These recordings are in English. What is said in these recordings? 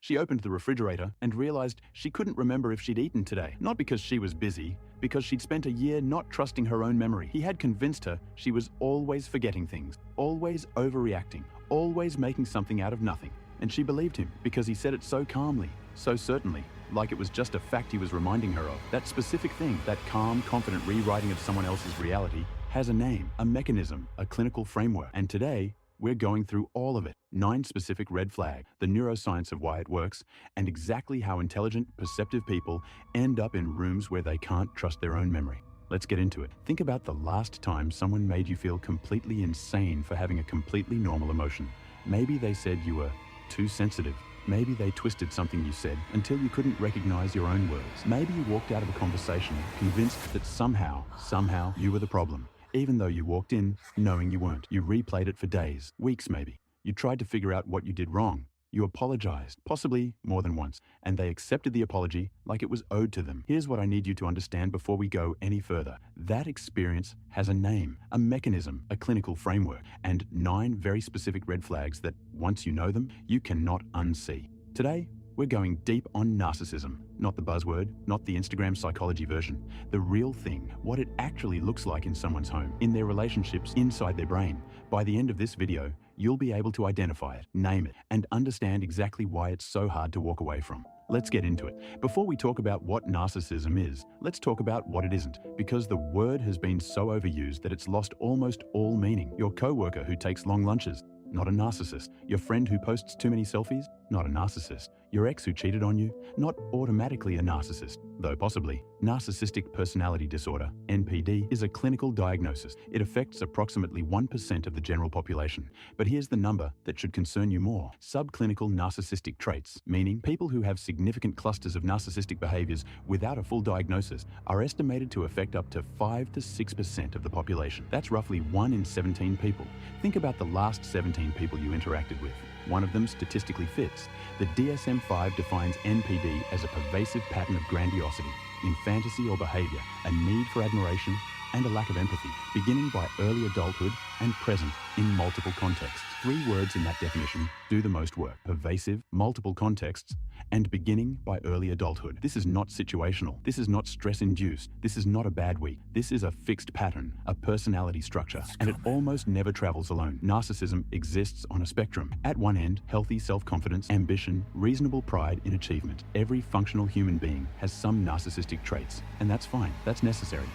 She opened the refrigerator and realized she couldn't remember if she'd eaten today. Not because she was busy, because she'd spent a year not trusting her own memory. He had convinced her she was always forgetting things, always overreacting, always making something out of nothing. And she believed him because he said it so calmly, so certainly, like it was just a fact he was reminding her of. That specific thing, that calm, confident rewriting of someone else's reality, has a name, a mechanism, a clinical framework. And today, we're going through all of it. 9 specific red flags, the neuroscience of why it works, and exactly how intelligent, perceptive people end up in rooms where they can't trust their own memory. Let's get into it. Think about the last time someone made you feel completely insane for having a completely normal emotion. Maybe they said you were too sensitive. Maybe they twisted something you said until you couldn't recognize your own words. Maybe you walked out of a conversation convinced that somehow you were the problem, even though you walked in knowing you weren't. You replayed it for days, weeks maybe. You tried to figure out what you did wrong. You apologized, possibly more than once, and they accepted the apology like it was owed to them. Here's what I need you to understand before we go any further. That experience has a name, a mechanism, a clinical framework, and 9 very specific red flags that, once you know them, you cannot unsee. Today, we're going deep on narcissism, not the buzzword, not the Instagram psychology version, the real thing, what it actually looks like in someone's home, in their relationships, inside their brain. By the end of this video, you'll be able to identify it, name it, and understand exactly why it's so hard to walk away from. Let's get into it. Before we talk about what narcissism is, let's talk about what it isn't, because the word has been so overused that it's lost almost all meaning. Your coworker who takes long lunches, not a narcissist. Your friend who posts too many selfies, not a narcissist. Your ex who cheated on you, not automatically a narcissist, though possibly. Narcissistic personality disorder, NPD, is a clinical diagnosis. It affects approximately 1% of the general population. But here's the number that should concern you more. Subclinical narcissistic traits, meaning people who have significant clusters of narcissistic behaviors without a full diagnosis, are estimated to affect up to 5 to 6% of the population. That's roughly 1 in 17 people. Think about the last 17 people you interacted with. One of them statistically fits. The DSM-5 defines NPD as a pervasive pattern of grandiosity in fantasy or behavior, a need for admiration, and a lack of empathy, beginning by early adulthood and present in multiple contexts. 3 words in that definition do the most work: pervasive, multiple contexts, and beginning by early adulthood. This is not situational. This is not stress-induced. This is not a bad week. This is a fixed pattern, a personality structure, and it almost never travels alone. Narcissism exists on a spectrum. At one end, healthy self-confidence, ambition, reasonable pride in achievement. Every functional human being has some narcissistic traits, and that's fine. That's necessary.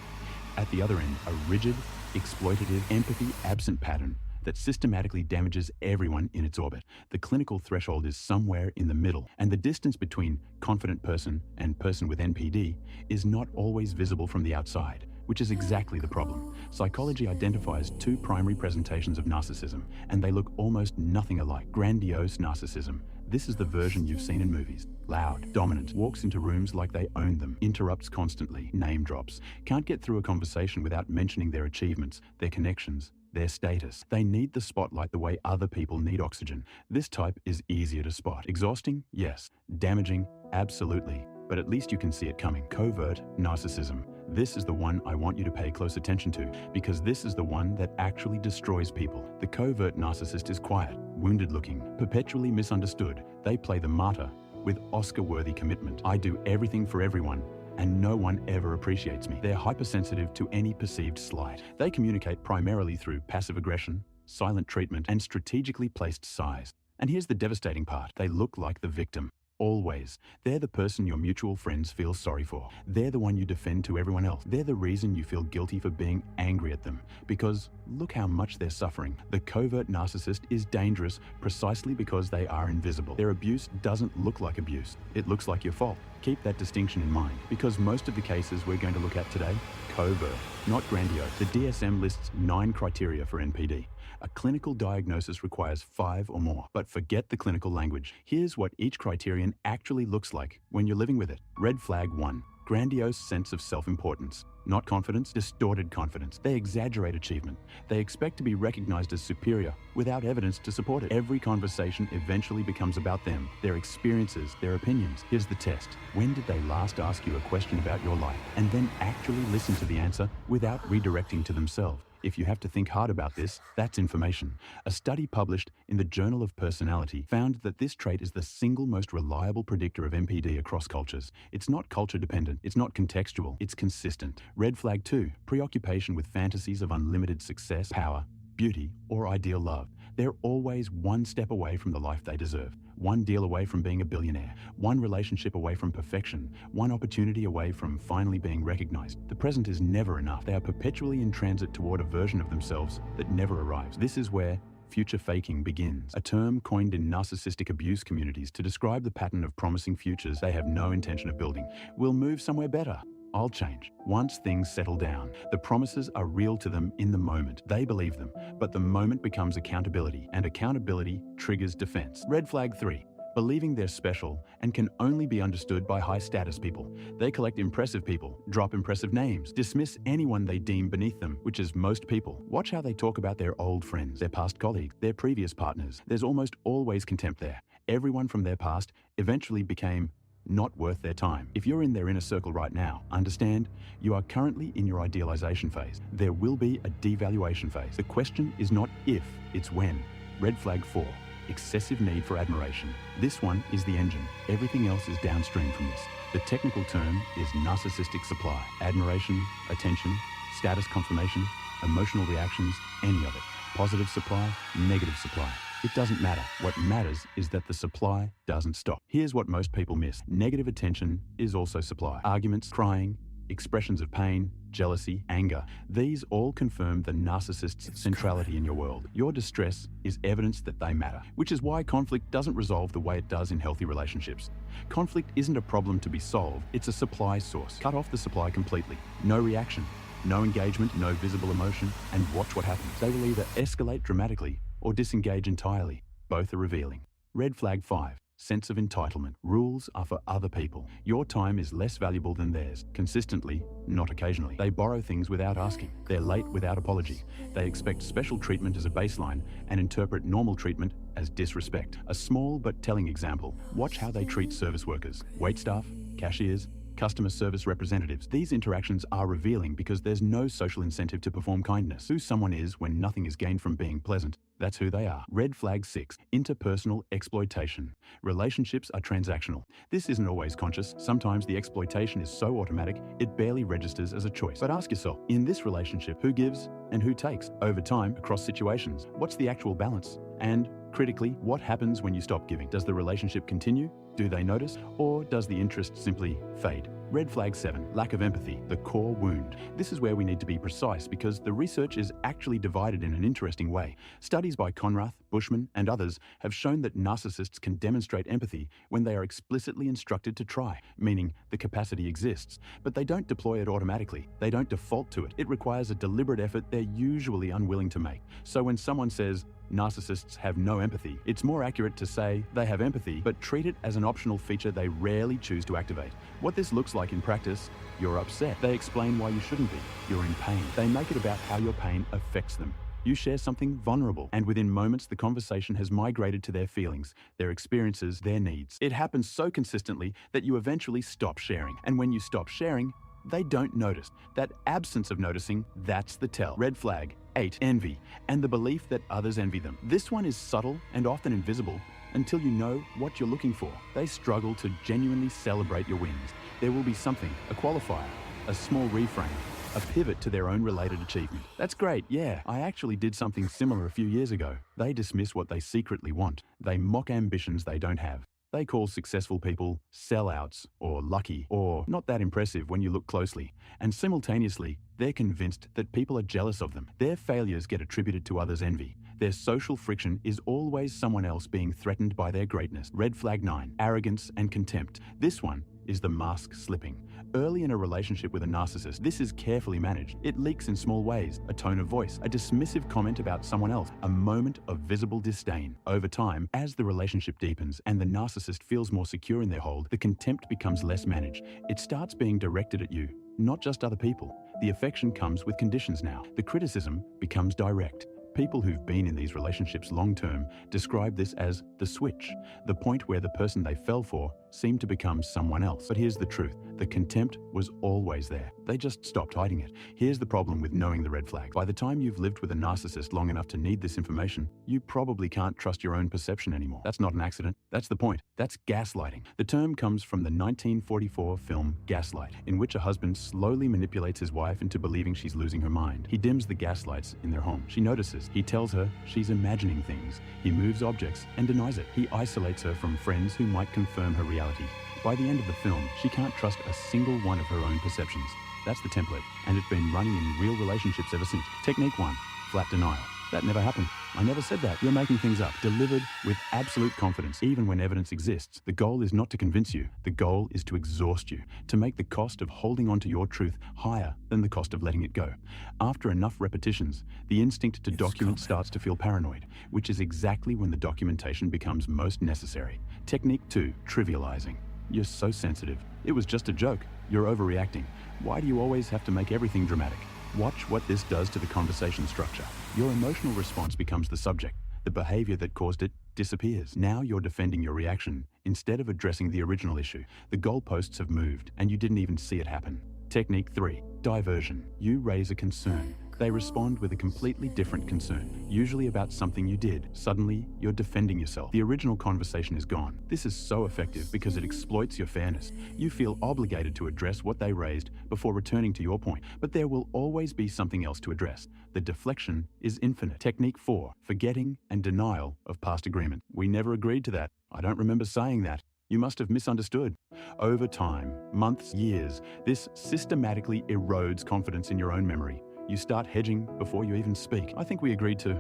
At the other end, a rigid, exploitative, empathy-absent pattern that systematically damages everyone in its orbit. The clinical threshold is somewhere in the middle, and the distance between confident person and person with NPD is not always visible from the outside, which is exactly the problem. Psychology identifies 2 primary presentations of narcissism, and they look almost nothing alike. Grandiose narcissism. This is the version you've seen in movies. Loud, dominant, walks into rooms like they own them, interrupts constantly, name drops, can't get through a conversation without mentioning their achievements, their connections, their status. They need the spotlight the way other people need oxygen. This type is easier to spot. Exhausting? Yes. Damaging? Absolutely. But at least you can see it coming. Covert narcissism. This is the one I want you to pay close attention to, because this is the one that actually destroys people. The covert narcissist is quiet, wounded-looking, perpetually misunderstood. They play the martyr with Oscar-worthy commitment. I do everything for everyone, and no one ever appreciates me. They're hypersensitive to any perceived slight. They communicate primarily through passive aggression, silent treatment, and strategically placed sighs. And here's the devastating part. They look like the victim. Always. They're the person your mutual friends feel sorry for. They're the one you defend to everyone else. They're the reason you feel guilty for being angry at them, because look how much they're suffering. The covert narcissist is dangerous precisely because they are invisible. Their abuse doesn't look like abuse. It looks like your fault. Keep that distinction in mind, because most of the cases we're going to look at today, covert, not grandiose. The DSM lists 9 criteria for NPD. A clinical diagnosis requires 5 or more. But forget the clinical language. Here's what each criterion actually looks like when you're living with it. Red flag 1. Grandiose sense of self-importance. Not confidence, distorted confidence. They exaggerate achievement. They expect to be recognized as superior without evidence to support it. Every conversation eventually becomes about them, their experiences, their opinions. Here's the test. When did they last ask you a question about your life and then actually listen to the answer without redirecting to themselves? If you have to think hard about this, that's information. A study published in the Journal of Personality found that this trait is the single most reliable predictor of MPD across cultures. It's not culture dependent, it's not contextual, it's consistent. Red flag 2, preoccupation with fantasies of unlimited success, power, beauty, or ideal love. They're always one step away from the life they deserve, one deal away from being a billionaire, one relationship away from perfection, one opportunity away from finally being recognized. The present is never enough. They are perpetually in transit toward a version of themselves that never arrives. This is where future faking begins, a term coined in narcissistic abuse communities to describe the pattern of promising futures they have no intention of building. We'll move somewhere better. I'll change. Once things settle down, the promises are real to them in the moment. They believe them, but the moment becomes accountability, and accountability triggers defense. Red flag 3, believing they're special and can only be understood by high-status people. They collect impressive people, drop impressive names, dismiss anyone they deem beneath them, which is most people. Watch how they talk about their old friends, their past colleagues, their previous partners. There's almost always contempt there. Everyone from their past eventually became not worth their time. If you're in their inner circle right now, understand you are currently in your idealization phase. There will be a devaluation phase. The question is not if, it's when. Red flag 4, excessive need for admiration. This one is the engine. Everything else is downstream from this. The technical term is narcissistic supply. Admiration, attention, status confirmation, emotional reactions, any of it. Positive supply, negative supply. It doesn't matter. What matters is that the supply doesn't stop. Here's what most people miss. Negative attention is also supply. Arguments, crying, expressions of pain, jealousy, anger. These all confirm the narcissist's centrality in your world. Your distress is evidence that they matter, which is why conflict doesn't resolve the way it does in healthy relationships. Conflict isn't a problem to be solved, it's a supply source. Cut off the supply completely. No reaction, no engagement, no visible emotion, and watch what happens. They will either escalate dramatically or disengage entirely. Both are revealing. Red flag 5, sense of entitlement. Rules are for other people. Your time is less valuable than theirs. Consistently, not occasionally. They borrow things without asking. They're late without apology. They expect special treatment as a baseline and interpret normal treatment as disrespect. A small but telling example. Watch how they treat service workers, waitstaff, cashiers, customer service representatives. These interactions are revealing because there's no social incentive to perform kindness. Who someone is when nothing is gained from being pleasant, that's who they are. Red flag 6, interpersonal exploitation. Relationships are transactional. This isn't always conscious. Sometimes the exploitation is so automatic, it barely registers as a choice. But ask yourself, in this relationship, who gives and who takes? Over time, across situations, what's the actual balance? And critically, what happens when you stop giving? Does the relationship continue? Do they notice? Or does the interest simply fade? Red flag 7, lack of empathy, the core wound. This is where we need to be precise because the research is actually divided in an interesting way. Studies by Conrath, Bushman, and others have shown that narcissists can demonstrate empathy when they are explicitly instructed to try, meaning the capacity exists, but they don't deploy it automatically. They don't default to it. It requires a deliberate effort they're usually unwilling to make. So when someone says, narcissists have no empathy, it's more accurate to say they have empathy, but treat it as an optional feature they rarely choose to activate. What this looks like in practice, you're upset. They explain why you shouldn't be. You're in pain. They make it about how your pain affects them. You share something vulnerable, and within moments the conversation has migrated to their feelings, their experiences, their needs. It happens so consistently that you eventually stop sharing. And when you stop sharing, they don't notice. That absence of noticing, that's the tell. Red flag 8, envy, and the belief that others envy them. This one is subtle and often invisible until you know what you're looking for. They struggle to genuinely celebrate your wins. There will be something, a qualifier, a small reframe, a pivot to their own related achievement. That's great, yeah, I actually did something similar a few years ago. They dismiss what they secretly want. They mock ambitions they don't have. They call successful people sellouts or lucky or not that impressive when you look closely. And simultaneously, they're convinced that people are jealous of them. Their failures get attributed to others' envy. Their social friction is always someone else being threatened by their greatness. Red flag 9, arrogance and contempt. This one is the mask slipping. Early in a relationship with a narcissist, this is carefully managed. It leaks in small ways, a tone of voice, a dismissive comment about someone else, a moment of visible disdain. Over time, as the relationship deepens and the narcissist feels more secure in their hold, the contempt becomes less managed. It starts being directed at you, not just other people. The affection comes with conditions now. The criticism becomes direct. People who've been in these relationships long-term describe this as the switch, the point where the person they fell for seemed to become someone else. But here's the truth. The contempt was always there. They just stopped hiding it. Here's the problem with knowing the red flag. By the time you've lived with a narcissist long enough to need this information, you probably can't trust your own perception anymore. That's not an accident. That's the point. That's gaslighting. The term comes from the 1944 film Gaslight, in which a husband slowly manipulates his wife into believing she's losing her mind. He dims the gaslights in their home. She notices. He tells her she's imagining things. He moves objects and denies it. He isolates her from friends who might confirm her reality. By the end of the film, she can't trust a single one of her own perceptions. That's the template, and it's been running in real relationships ever since. Technique 1, flat denial. That never happened. I never said that. You're making things up. Delivered with absolute confidence, even when evidence exists. The goal is not to convince you. The goal is to exhaust you, to make the cost of holding on to your truth higher than the cost of letting it go. After enough repetitions, the instinct to document starts to feel paranoid, which is exactly when the documentation becomes most necessary. Technique 2, trivializing. You're so sensitive. It was just a joke. You're overreacting. Why do you always have to make everything dramatic? Watch what this does to the conversation structure. Your emotional response becomes the subject. The behavior that caused it disappears. Now you're defending your reaction instead of addressing the original issue. The goalposts have moved and you didn't even see it happen. Technique 3, diversion. You raise a concern. They respond with a completely different concern, usually about something you did. Suddenly, you're defending yourself. The original conversation is gone. This is so effective because it exploits your fairness. You feel obligated to address what they raised before returning to your point, but there will always be something else to address. The deflection is infinite. Technique 4, forgetting and denial of past agreement. We never agreed to that. I don't remember saying that. You must have misunderstood. Over time, months, years, this systematically erodes confidence in your own memory. You start hedging before you even speak. I think we agreed to,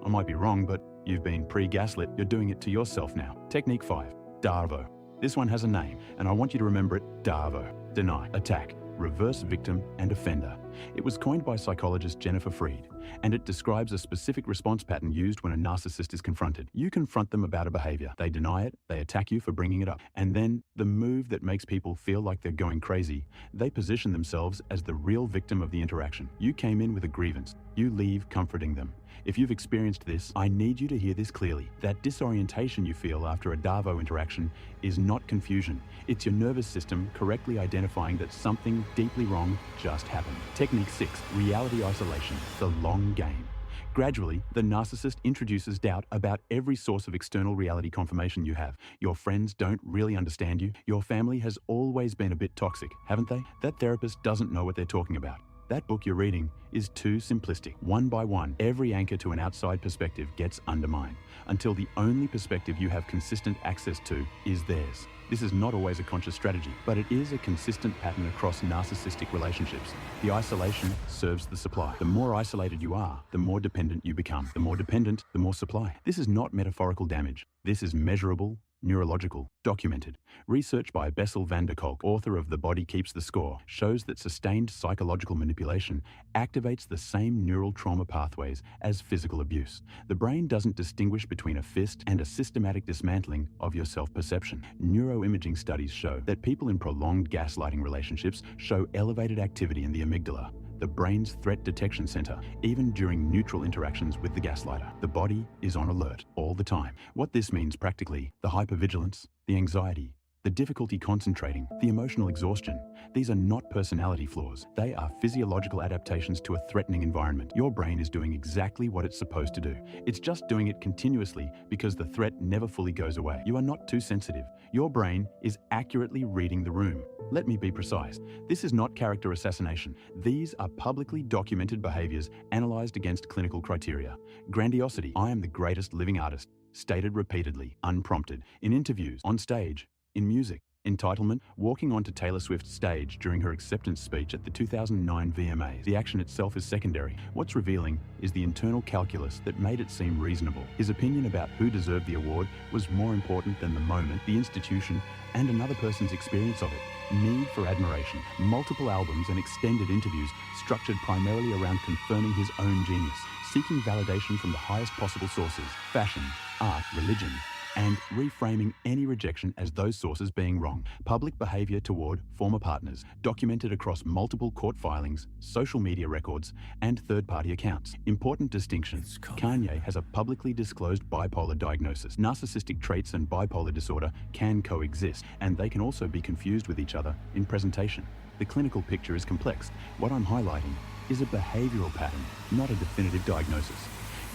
I might be wrong, but you've been pre-gaslit. You're doing it to yourself now. Technique 5, DARVO. This one has a name, and I want you to remember it. DARVO. Deny, attack, reverse victim and offender. It was coined by psychologist Jennifer Freed, and it describes a specific response pattern used when a narcissist is confronted. You confront them about a behavior. They deny it, they attack you for bringing it up. And then, the move that makes people feel like they're going crazy, they position themselves as the real victim of the interaction. You came in with a grievance. You leave comforting them. If you've experienced this, I need you to hear this clearly. That disorientation you feel after a DARVO interaction is not confusion. It's your nervous system correctly identifying that something deeply wrong just happened. Technique 6, reality isolation, the long game. Gradually, the narcissist introduces doubt about every source of external reality confirmation you have. Your friends don't really understand you. Your family has always been a bit toxic, haven't they? That therapist doesn't know what they're talking about. That book you're reading is too simplistic. One by one, every anchor to an outside perspective gets undermined, until the only perspective you have consistent access to is theirs. This is not always a conscious strategy, but it is a consistent pattern across narcissistic relationships. The isolation serves the supply. The more isolated you are, the more dependent you become. The more dependent, the more supply. This is not metaphorical damage. This is measurable, neurological, documented. Research by Bessel van der Kolk, author of The Body Keeps the Score, shows that sustained psychological manipulation activates the same neural trauma pathways as physical abuse. The brain doesn't distinguish between a fist and a systematic dismantling of your self-perception. Neuroimaging studies show that people in prolonged gaslighting relationships show elevated activity in the amygdala, the brain's threat detection center, even during neutral interactions with the gaslighter. The body is on alert all the time. What this means practically, the hypervigilance, the anxiety, the difficulty concentrating, the emotional exhaustion, these are not personality flaws. They are physiological adaptations to a threatening environment. Your brain is doing exactly what it's supposed to do. It's just doing it continuously because the threat never fully goes away. You are not too sensitive. Your brain is accurately reading the room. Let me be precise. This is not character assassination. These are publicly documented behaviors analyzed against clinical criteria. Grandiosity, I am the greatest living artist, stated repeatedly, unprompted, in interviews, on stage, in music. Entitlement, walking onto Taylor Swift's stage during her acceptance speech at the 2009 VMAs. The action itself is secondary. What's revealing is the internal calculus that made it seem reasonable. His opinion about who deserved the award was more important than the moment, the institution, and another person's experience of it. Need for admiration, multiple albums and extended interviews structured primarily around confirming his own genius, seeking validation from the highest possible sources: fashion, art, religion, and reframing any rejection as those sources being wrong. Public behavior toward former partners, documented across multiple court filings, social media records, and third-party accounts. Important distinction. Kanye has a publicly disclosed bipolar diagnosis. Narcissistic traits and bipolar disorder can coexist, and they can also be confused with each other in presentation. The clinical picture is complex. What I'm highlighting is a behavioral pattern, not a definitive diagnosis.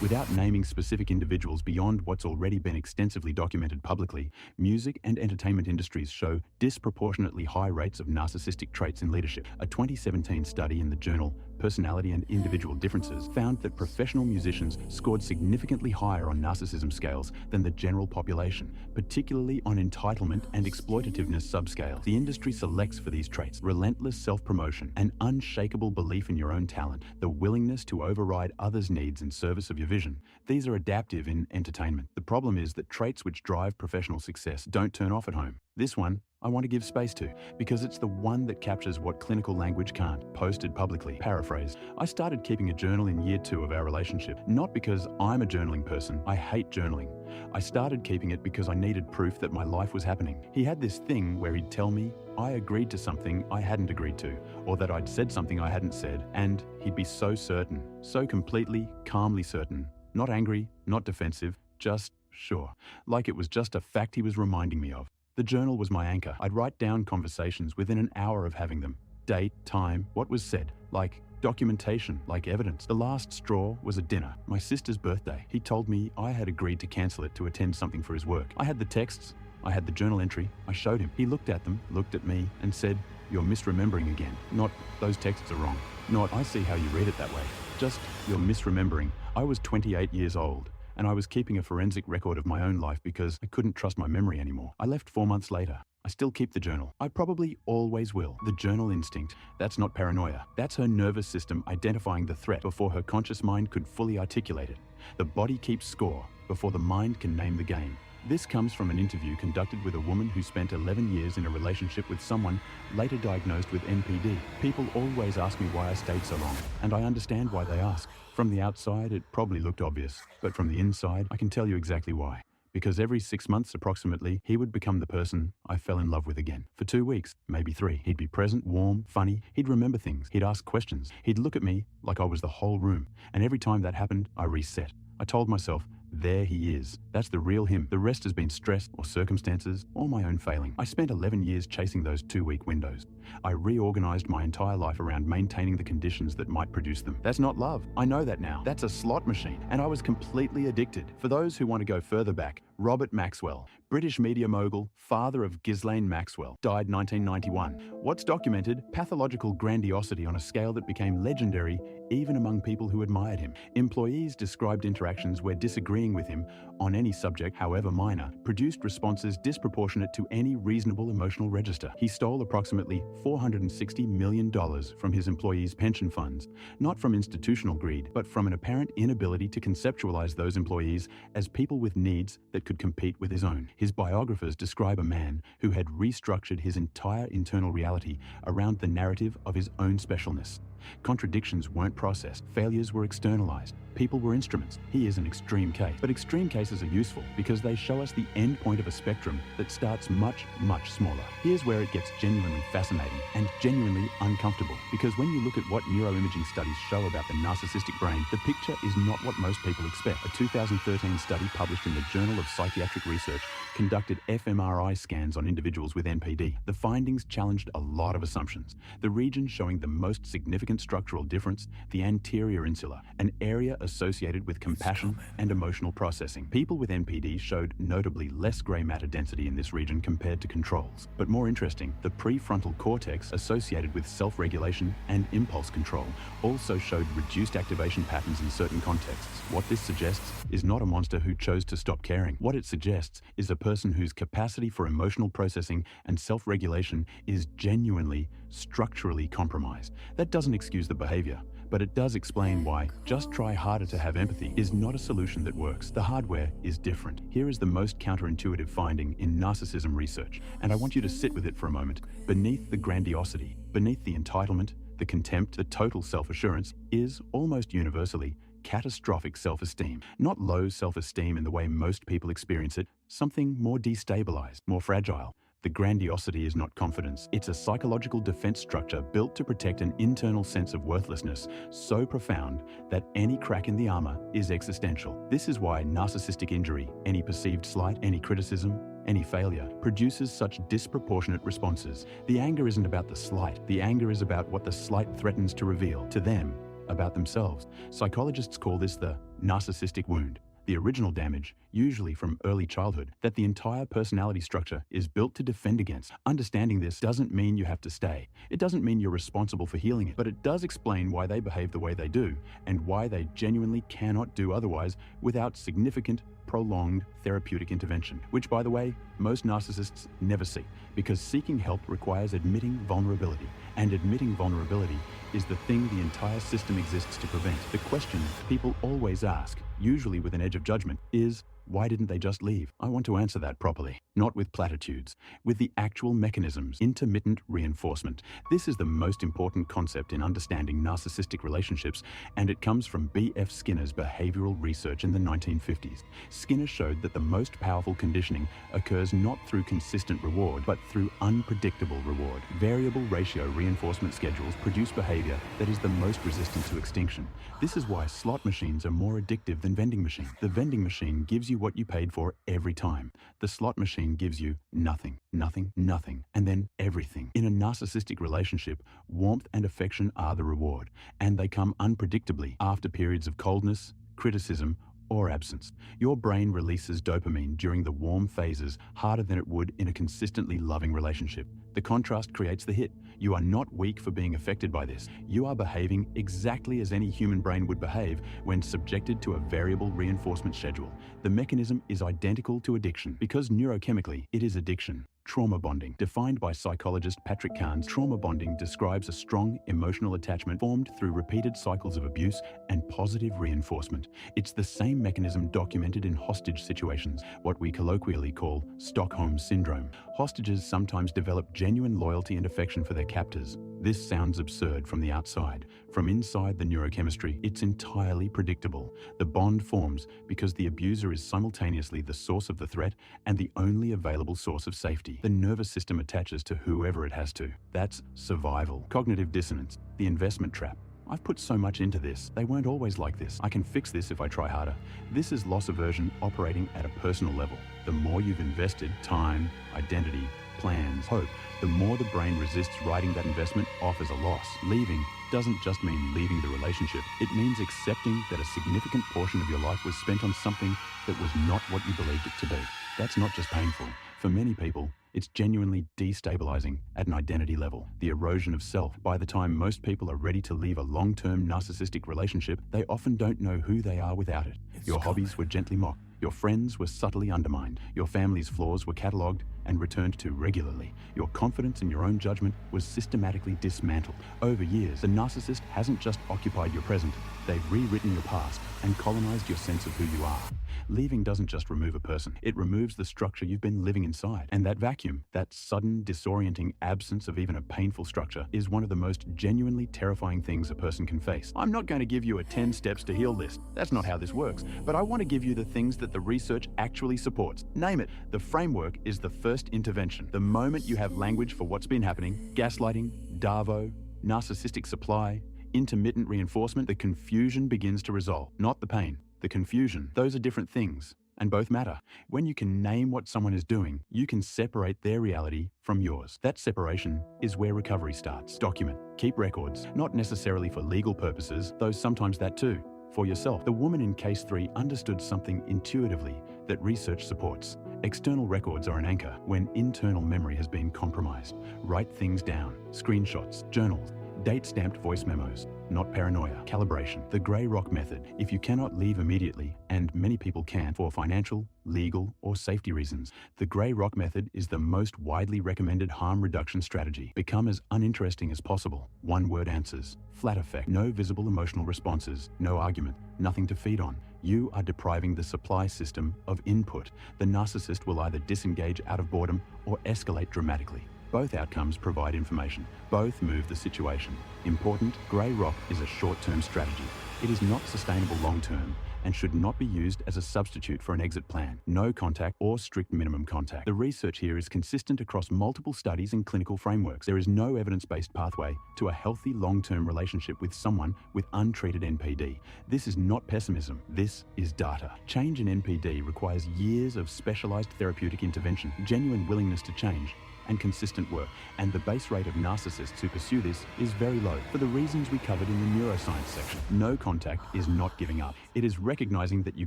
Without naming specific individuals beyond what's already been extensively documented publicly, music and entertainment industries show disproportionately high rates of narcissistic traits in leadership. A 2017 study in the journal Personality and Individual Differences found that professional musicians scored significantly higher on narcissism scales than the general population, particularly on entitlement and exploitativeness subscales. The industry selects for these traits: relentless self-promotion, an unshakable belief in your own talent, the willingness to override others' needs in service of your vision. These are adaptive in entertainment. The problem is that traits which drive professional success don't turn off at home. This one I want to give space to, because it's the one that captures what clinical language can't. Posted publicly. Paraphrase. I started keeping a journal in year 2 of our relationship, not because I'm a journaling person. I hate journaling. I started keeping it because I needed proof that my life was happening. He had this thing where he'd tell me I agreed to something I hadn't agreed to, or that I'd said something I hadn't said, and he'd be so certain, so completely, calmly certain. Not angry, not defensive, just sure. Like it was just a fact he was reminding me of. The journal was my anchor. I'd write down conversations within an hour of having them. Date, time, what was said, like documentation, like evidence. The last straw was a dinner, my sister's birthday. He told me I had agreed to cancel it to attend something for his work. I had the texts, I had the journal entry, I showed him. He looked at them, looked at me, and said, "You're misremembering again." Not, "Those texts are wrong." Not, "I see how you read it that way." Just, "You're misremembering." I was 28 years old, and I was keeping a forensic record of my own life because I couldn't trust my memory anymore. I left 4 months later. I still keep the journal. I probably always will. The journal instinct, that's not paranoia. That's her nervous system identifying the threat before her conscious mind could fully articulate it. The body keeps score before the mind can name the game. This comes from an interview conducted with a woman who spent 11 years in a relationship with someone later diagnosed with NPD. People always ask me why I stayed so long, and I understand why they ask. From the outside, it probably looked obvious, but from the inside, I can tell you exactly why. Because every 6 months approximately, he would become the person I fell in love with again. For 2 weeks, maybe 3. He'd be present, warm, funny. He'd remember things. He'd ask questions. He'd look at me like I was the whole room. And every time that happened, I reset. I told myself, there he is. That's the real him. The rest has been stress or circumstances or my own failing. I spent 11 years chasing those 2-week windows. I reorganized my entire life around maintaining the conditions that might produce them. That's not love. I know that now. That's a slot machine. And I was completely addicted. For those who want to go further back, Robert Maxwell, British media mogul, father of Ghislaine Maxwell, died 1991. What's documented? Pathological grandiosity on a scale that became legendary even among people who admired him. Employees described interactions where disagreeing with him on any subject, however minor, produced responses disproportionate to any reasonable emotional register. He stole approximately $460 million from his employees' pension funds, not from institutional greed, but from an apparent inability to conceptualize those employees as people with needs that could compete with his own. His biographers describe a man who had restructured his entire internal reality around the narrative of his own specialness. Contradictions weren't processed. Failures were externalized. People were instruments. He is an extreme case. But extreme cases are useful because they show us the end point of a spectrum that starts much, much smaller. Here's where it gets genuinely fascinating and genuinely uncomfortable, because when you look at what neuroimaging studies show about the narcissistic brain, the picture is not what most people expect. A 2013 study published in the Journal of Psychiatric Research conducted fMRI scans on individuals with NPD. The findings challenged a lot of assumptions. The region showing the most significant structural difference, the anterior insula, an area associated with compassion and emotional processing. People with NPD showed notably less gray matter density in this region compared to controls. But more interesting, the prefrontal cortex associated with self-regulation and impulse control also showed reduced activation patterns in certain contexts. What this suggests is not a monster who chose to stop caring. What it suggests is a person whose capacity for emotional processing and self-regulation is genuinely, structurally compromised. That doesn't excuse the behavior, but it does explain why just try harder to have empathy is not a solution that works. The hardware is different. Here is the most counterintuitive finding in narcissism research, and I want you to sit with it for a moment. Beneath the grandiosity, beneath the entitlement, the contempt, the total self-assurance is, almost universally, catastrophic self-esteem. Not low self-esteem in the way most people experience it, something more destabilized, more fragile. The grandiosity is not confidence. It's a psychological defense structure built to protect an internal sense of worthlessness so profound that any crack in the armor is existential. This is why narcissistic injury, any perceived slight, any criticism, any failure, produces such disproportionate responses. The anger isn't about the slight. The anger is about what the slight threatens to reveal to them about themselves. Psychologists call this the narcissistic wound. The original damage, usually from early childhood, that the entire personality structure is built to defend against. Understanding this doesn't mean you have to stay. It doesn't mean you're responsible for healing it, but it does explain why they behave the way they do and why they genuinely cannot do otherwise without significant, prolonged therapeutic intervention, which, by the way, most narcissists never seek, because seeking help requires admitting vulnerability, and admitting vulnerability is the thing the entire system exists to prevent. The question people always ask, usually with an edge of judgment, is, why didn't they just leave? I want to answer that properly, not with platitudes, with the actual mechanisms, intermittent reinforcement. This is the most important concept in understanding narcissistic relationships, and it comes from B.F. Skinner's behavioral research in the 1950s. Skinner showed that the most powerful conditioning occurs not through consistent reward, but through unpredictable reward. Variable ratio reinforcement schedules produce behavior that is the most resistant to extinction. This is why slot machines are more addictive than vending machines. The vending machine gives you what you paid for every time. The slot machine gives you nothing, nothing, nothing, and then everything. In a narcissistic relationship, warmth and affection are the reward, and they come unpredictably after periods of coldness, criticism, or absence. Your brain releases dopamine during the warm phases harder than it would in a consistently loving relationship. The contrast creates the hit. You are not weak for being affected by this. You are behaving exactly as any human brain would behave when subjected to a variable reinforcement schedule. The mechanism is identical to addiction because neurochemically it is addiction. Trauma bonding. Defined by psychologist Patrick Carnes, trauma bonding describes a strong emotional attachment formed through repeated cycles of abuse and positive reinforcement. It's the same mechanism documented in hostage situations, what we colloquially call Stockholm Syndrome. Hostages sometimes develop genuine loyalty and affection for their captors. This sounds absurd from the outside. From inside the neurochemistry, it's entirely predictable. The bond forms because the abuser is simultaneously the source of the threat and the only available source of safety. The nervous system attaches to whoever it has to. That's survival. Cognitive dissonance, the investment trap. I've put so much into this. They weren't always like this. I can fix this if I try harder. This is loss aversion operating at a personal level. The more you've invested, time, identity, plans, hope, the more the brain resists writing that investment off as a loss. Leaving doesn't just mean leaving the relationship. It means accepting that a significant portion of your life was spent on something that was not what you believed it to be. That's not just painful. For many people, it's genuinely destabilizing at an identity level. The erosion of self. By the time most people are ready to leave a long-term narcissistic relationship, they often don't know who they are without it. Your hobbies were gently mocked. Your friends were subtly undermined. Your family's flaws were catalogued and returned to regularly. Your confidence in your own judgment was systematically dismantled. Over years, the narcissist hasn't just occupied your present, they've rewritten your past and colonized your sense of who you are. Leaving doesn't just remove a person, it removes the structure you've been living inside. And that vacuum, that sudden, disorienting absence of even a painful structure, is one of the most genuinely terrifying things a person can face. I'm not going to give you a 10 steps to heal list. That's not how this works. But I want to give you the things that the research actually supports. Name it. The framework is the first intervention. The moment you have language for what's been happening, gaslighting, DARVO, narcissistic supply, intermittent reinforcement, the confusion begins to resolve. Not the pain, the confusion. Those are different things, and both matter. When you can name what someone is doing, you can separate their reality from yours. That separation is where recovery starts. Document. Keep records, not necessarily for legal purposes, though sometimes that too. For yourself. The woman in case 3 understood something intuitively that research supports. External records are an anchor when internal memory has been compromised. Write things down. Screenshots, journals, date-stamped voice memos, not paranoia. Calibration. The grey rock method. If you cannot leave immediately, and many people can for financial, legal, or safety reasons, the grey rock method is the most widely recommended harm reduction strategy. Become as uninteresting as possible. One-word answers. Flat effect. No visible emotional responses. No argument. Nothing to feed on. You are depriving the supply system of input. The narcissist will either disengage out of boredom or escalate dramatically. Both outcomes provide information. Both move the situation. Important, grey rock is a short-term strategy. It is not sustainable long-term and should not be used as a substitute for an exit plan. No contact or strict minimum contact. The research here is consistent across multiple studies and clinical frameworks. There is no evidence-based pathway to a healthy long-term relationship with someone with untreated NPD. This is not pessimism. This is data. Change in NPD requires years of specialized therapeutic intervention, genuine willingness to change, and consistent work. And the base rate of narcissists who pursue this is very low for the reasons we covered in the neuroscience section. No contact is not giving up. It is recognizing that you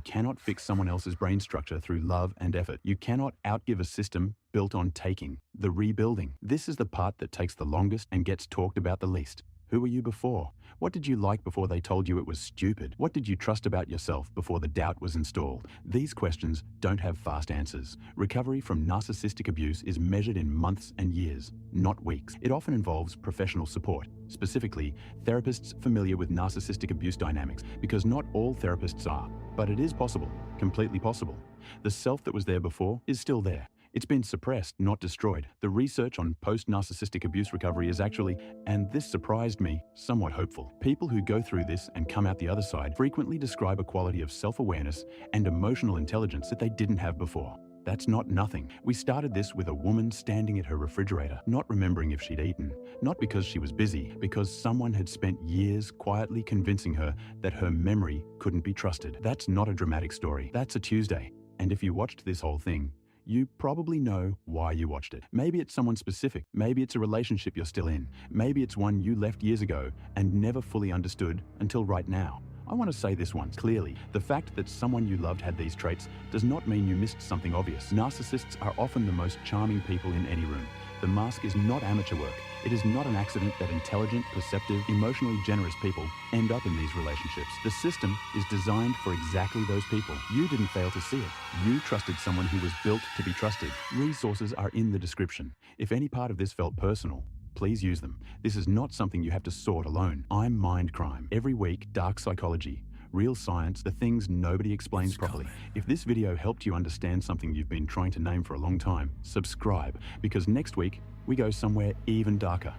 cannot fix someone else's brain structure through love and effort. You cannot outgive a system built on taking, the rebuilding. This is the part that takes the longest and gets talked about the least. Who were you before? What did you like before they told you it was stupid? What did you trust about yourself before the doubt was installed? These questions don't have fast answers. Recovery from narcissistic abuse is measured in months and years, not weeks. It often involves professional support, specifically therapists familiar with narcissistic abuse dynamics, because not all therapists are, but it is possible, completely possible. The self that was there before is still there. It's been suppressed, not destroyed. The research on post-narcissistic abuse recovery is actually, and this surprised me, somewhat hopeful. People who go through this and come out the other side frequently describe a quality of self-awareness and emotional intelligence that they didn't have before. That's not nothing. We started this with a woman standing at her refrigerator, not remembering if she'd eaten, not because she was busy, because someone had spent years quietly convincing her that her memory couldn't be trusted. That's not a dramatic story. That's a Tuesday. And if you watched this whole thing, you probably know why you watched it. Maybe it's someone specific. Maybe it's a relationship you're still in. Maybe it's one you left years ago and never fully understood until right now. I want to say this once clearly. The fact that someone you loved had these traits does not mean you missed something obvious. Narcissists are often the most charming people in any room. The mask is not amateur work. It is not an accident that intelligent, perceptive, emotionally generous people end up in these relationships. The system is designed for exactly those people. You didn't fail to see it. You trusted someone who was built to be trusted. Resources are in the description. If any part of this felt personal, please use them. This is not something you have to sort alone. I'm Mind Crime. Every week, dark psychology, real science, the things nobody explains properly. If this video helped you understand something you've been trying to name for a long time, subscribe, because next week we go somewhere even darker.